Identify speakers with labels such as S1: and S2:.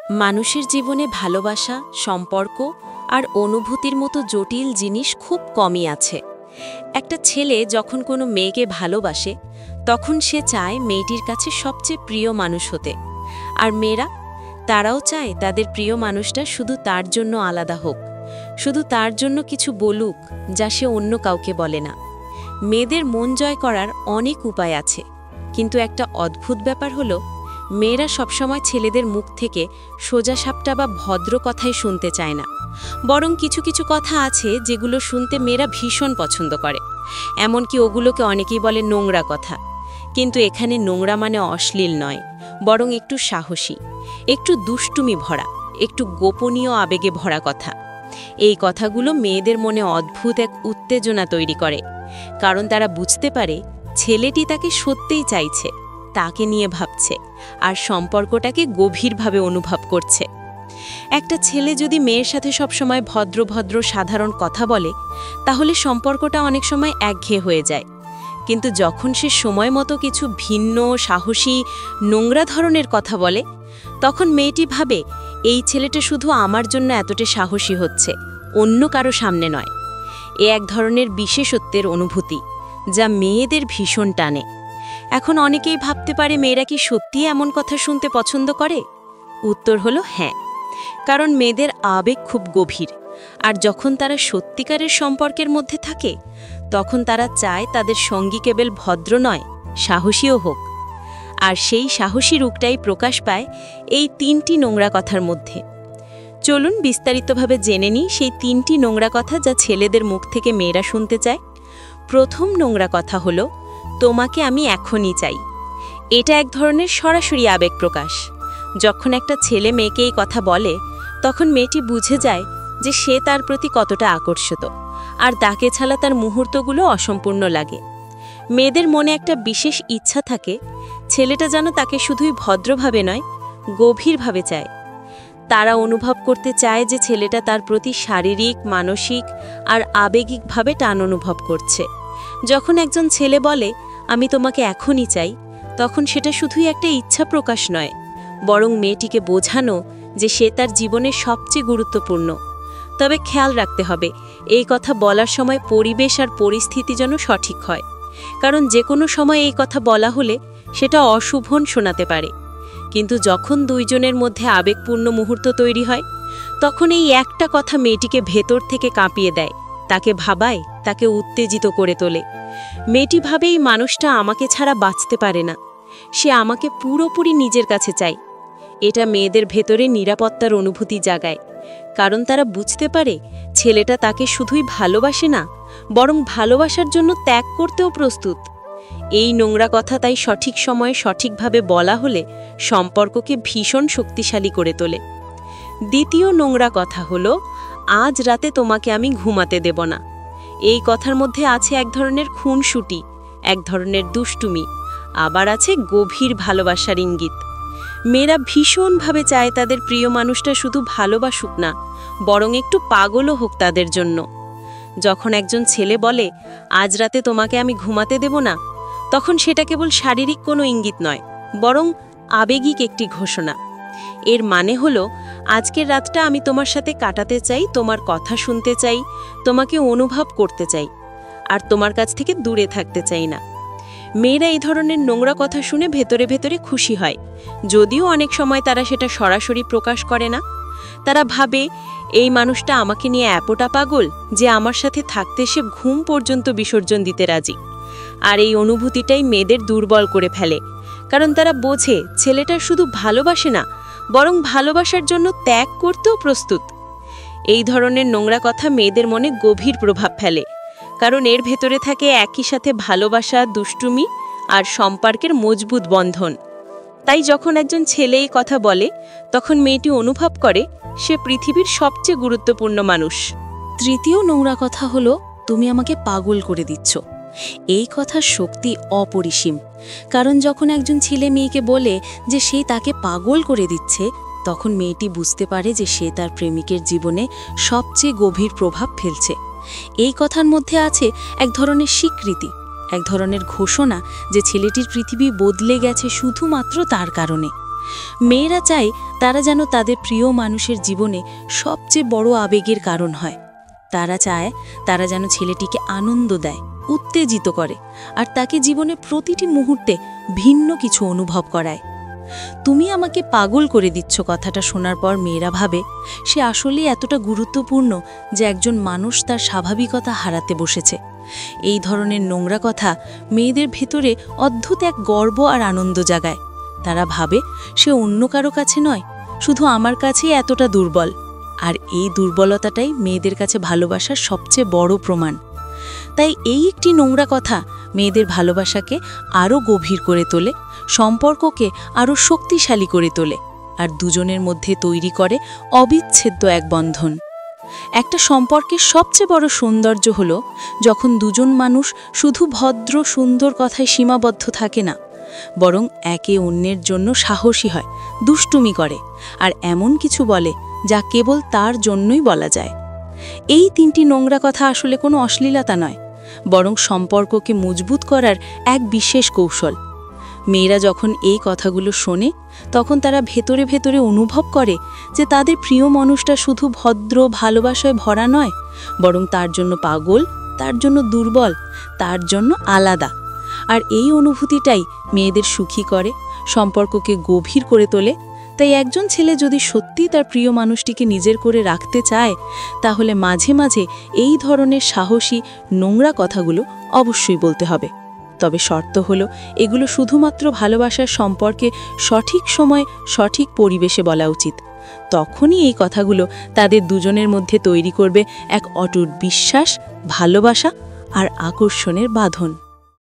S1: মানুষের জীবনে ভালোবাসা, সম্পর্ক আর অনুভূতির মতো জটিল জিনিস খুব কমই আছে। একটা ছেলে যখন কোনো মেয়েকে ভালোবাসে তখন সে চায় মেয়েটির কাছে সবচেয়ে প্রিয় মানুষ হতে। আর মেয়েরা, তারাও চায় তাদের প্রিয় মানুষটা শুধু তার জন্য আলাদা হোক, শুধু তার জন্য কিছু বলুক যা সে অন্য কাউকে বলে না। মেয়েদের মন জয় করার অনেক উপায় আছে, কিন্তু একটা অদ্ভুত ব্যাপার হলো মেয়েরা সবসময় ছেলেদের মুখ থেকে সোজাসাপটা বা ভদ্র কথাই শুনতে চায় না। বরং কিছু কিছু কথা আছে যেগুলো শুনতে মেয়েরা ভীষণ পছন্দ করে, এমনকি ওগুলোকে অনেকেই বলে নোংরা কথা। কিন্তু এখানে নোংরা মানে অশ্লীল নয়, বরং একটু সাহসী, একটু দুষ্টুমি ভরা, একটু গোপনীয় আবেগে ভরা কথা। এই কথাগুলো মেয়েদের মনে অদ্ভুত এক উত্তেজনা তৈরি করে, কারণ তারা বুঝতে পারে ছেলেটি তাকে সত্যিই চাইছে, তাকে নিয়ে ভাবছে আর সম্পর্কটাকে গভীরভাবে অনুভব করছে। একটা ছেলে যদি মেয়ের সাথে সবসময় ভদ্র ভদ্র সাধারণ কথা বলে, তাহলে সম্পর্কটা অনেক সময় একঘেয়ে হয়ে যায়। কিন্তু যখন সে সময় মতো কিছু ভিন্ন, সাহসী, নোংরা ধরনের কথা বলে, তখন মেয়েটি ভাবে এই ছেলেটা শুধু আমার জন্য এতটা সাহসী হচ্ছে, অন্য কারো সামনে নয়। এ এক ধরনের বিশেষত্বের অনুভূতি যা মেয়েদের ভীষণ টানে। এখন অনেকেই ভাবতে পারে মেয়েরা কি সত্যিই এমন কথা শুনতে পছন্দ করে? উত্তর হলো হ্যাঁ, কারণ মেয়েদের আবেগ খুব গভীর, আর যখন তারা সত্যিকারের সম্পর্কের মধ্যে থাকে তখন তারা চায় তাদের সঙ্গী কেবল ভদ্র নয়, সাহসীও হোক। আর সেই সাহসী রূপটাই প্রকাশ পায় এই তিনটি নোংরা কথার মধ্যে। চলুন বিস্তারিতভাবে জেনে নিই সেই তিনটি নোংরা কথা যা ছেলেদের মুখ থেকে মেয়েরা শুনতে চায়। প্রথম নোংরা কথা হলো, তোমাকে আমি এখনই চাই। এটা এক ধরনের সরাসরি আবেগ প্রকাশ। যখন একটা ছেলে মেয়েকে এই কথা বলে, তখন মেয়েটি বুঝে যায় যে সে তার প্রতি কতটা আকর্ষিত, আর তাকে ছাড়া তার মুহূর্তগুলো অসম্পূর্ণ লাগে। মেয়েদের মনে একটা বিশেষ ইচ্ছা থাকে, ছেলেটা যেন তাকে শুধুই ভদ্রভাবে নয়, গভীরভাবে চায়। তারা অনুভব করতে চায় যে ছেলেটা তার প্রতি শারীরিক, মানসিক আর আবেগিকভাবে টান অনুভব করছে। যখন একজন ছেলে বলে আমি তোমাকে এখনই চাই, তখন সেটা শুধুই একটা ইচ্ছা প্রকাশ নয়, বরং মেয়েটিকে বোঝানো যে সে তার জীবনের সবচেয়ে গুরুত্বপূর্ণ। তবে খেয়াল রাখতে হবে এই কথা বলার সময় পরিবেশ আর পরিস্থিতি যেন সঠিক হয়, কারণ যে কোনো সময় এই কথা বলা হলে সেটা অশুভন শোনাতে পারে। কিন্তু যখন দুইজনের মধ্যে আবেগপূর্ণ মুহূর্ত তৈরি হয়, তখন এই একটা কথা মেয়েটিকে ভেতর থেকে কাঁপিয়ে দেয়, তাকে ভাবায়, তাকে উত্তেজিত করে তোলে। মেয়েটি ভাবে এই মানুষটা আমাকে ছাড়া বাঁচতে পারে না, সে আমাকে পুরোপুরি নিজের কাছে চায়। এটা মেয়েদের ভেতরে নিরাপত্তার অনুভূতি জাগায়, কারণ তারা বুঝতে পারে ছেলেটা তাকে শুধুই ভালোবাসে না, বরং ভালোবাসার জন্য ত্যাগ করতেও প্রস্তুত। এই নোংরা কথা তাই সঠিক সময়ে সঠিকভাবে বলা হলে সম্পর্ককে ভীষণ শক্তিশালী করে তোলে। দ্বিতীয় নোংরা কথা হলো, আজ রাতে তোমাকে আমি ঘুমাতে দেব না। এই কথার মধ্যে আছে এক ধরনের খুনসুটি, এক ধরনের দুষ্টুমি, আবার আছে গভীর ভালোবাসার ইঙ্গিত। মেয়েরা ভীষণভাবে চায় তাদের প্রিয় মানুষটা শুধু ভালোবাসুক না, বরং একটু পাগলও হোক তাদের জন্য। যখন একজন ছেলে বলে আজ রাতে তোমাকে আমি ঘুমাতে দেব না, তখন সেটা কেবল শারীরিক কোনো ইঙ্গিত নয়, বরং আবেগিক একটি ঘোষণা। এর মানে হলো, আজকের রাতটা আমি তোমার সাথে কাটাতে চাই, তোমার কথা শুনতে চাই, তোমাকে অনুভব করতে চাই, আর তোমার কাছ থেকে দূরে থাকতে চাই না। মেয়েরা এই ধরনের নোংরা কথা শুনে ভেতরে ভেতরে খুশি হয়, যদিও অনেক সময় তারা সেটা সরাসরি প্রকাশ করে না। তারা ভাবে এই মানুষটা আমাকে নিয়ে এতটা পাগল যে আমার সাথে থাকতে সে ঘুম পর্যন্ত বিসর্জন দিতে রাজি। আর এই অনুভূতিটাই মেয়েদের দুর্বল করে ফেলে, কারণ তারা বোঝে ছেলেটা শুধু ভালোবাসে না, বরং ভালোবাসার জন্য ত্যাগ করতেও প্রস্তুত। এই ধরনের নোংরা কথা মেয়েদের মনে গভীর প্রভাব ফেলে, কারণ এর ভেতরে থাকে একই সাথে ভালোবাসা, দুষ্টুমি আর সম্পর্কের মজবুত বন্ধন। তাই যখন একজন ছেলে এই কথা বলে, তখন মেয়েটি অনুভব করে সে পৃথিবীর সবচেয়ে গুরুত্বপূর্ণ মানুষ। তৃতীয় নোংরা কথা হলো, তুমি আমাকে পাগল করে দিচ্ছ। এই কথার শক্তি অপরিসীম, কারণ যখন একজন ছেলে মেয়েকে বলে যে সে তাকে পাগল করে দিচ্ছে, তখন মেয়েটি বুঝতে পারে যে সে তার প্রেমিকের জীবনে সবচেয়ে গভীর প্রভাব ফেলছে। এই কথার মধ্যে আছে এক ধরনের স্বীকৃতি, এক ধরনের ঘোষণা যে ছেলেটির পৃথিবী বদলে গেছে শুধুমাত্র তার কারণে। মেয়েরা চায় তারা যেন তাদের প্রিয় মানুষের জীবনে সবচেয়ে বড় আবেগের কারণ হয়। তারা চায় তারা যেন ছেলেটিকে আনন্দ দেয়, উত্তেজিত করে, আর তাকে জীবনে প্রতিটি মুহূর্তে ভিন্ন কিছু অনুভব করায়। তুমি আমাকে পাগল করে দিচ্ছ কথাটা শোনার পর মেয়েরা ভাবে সে আসলেই এতটা গুরুত্বপূর্ণ যে একজন মানুষ তার স্বাভাবিকতা হারাতে বসেছে। এই ধরনের নোংরা কথা মেয়েদের ভেতরে অদ্ভুত এক গর্ব আর আনন্দ জাগায়। তারা ভাবে সে অন্য কারো কাছে নয়, শুধু আমার কাছেই এতটা দুর্বল। আর এই দুর্বলতাটাই মেয়েদের কাছে ভালোবাসার সবচেয়ে বড় প্রমাণ। তাই এই একটি নোংরা কথা মেয়েদের ভালোবাসাকে আরও গভীর করে তোলে, সম্পর্ককে আরও শক্তিশালী করে তোলে, আর দুজনের মধ্যে তৈরি করে অবিচ্ছেদ্য এক বন্ধন। একটা সম্পর্কের সবচেয়ে বড় সৌন্দর্য হলো যখন দুজন মানুষ শুধু ভদ্র সুন্দর কথায় সীমাবদ্ধ থাকে না, বরং একে অন্যের জন্য সাহসী হয়, দুষ্টুমি করে, আর এমন কিছু বলে যা কেবল তার জন্যই বলা যায়। এই তিনটি নোংরা কথা আসলে কোনো অশ্লীলতা নয়, বরং সম্পর্ককে মজবুত করার এক বিশেষ কৌশল। মেয়েরা যখন এই কথাগুলো শোনে তখন তারা ভেতরে ভেতরে অনুভব করে যে তাদের প্রিয় মানুষটা শুধু ভদ্র ভালোবাসায় ভরা নয়, বরং তার জন্য পাগল, তার জন্য দুর্বল, তার জন্য আলাদা। আর এই অনুভূতিটাই মেয়েদের সুখী করে, সম্পর্ককে গভীর করে তোলে। তাই একজন ছেলে যদি সত্যি তার প্রিয় মানুষটিকে নিজের করে রাখতে চায়, তাহলে মাঝে মাঝে এই ধরনের সাহসী নোংরা কথাগুলো অবশ্যই বলতে হবে। তবে শর্ত হলো এগুলো শুধুমাত্র ভালোবাসার সম্পর্কে সঠিক সময় সঠিক পরিবেশে বলা উচিত। তখনই এই কথাগুলো তাদের দুজনের মধ্যে তৈরি করবে এক অটুট বিশ্বাস, ভালোবাসা আর আকর্ষণের বাঁধন।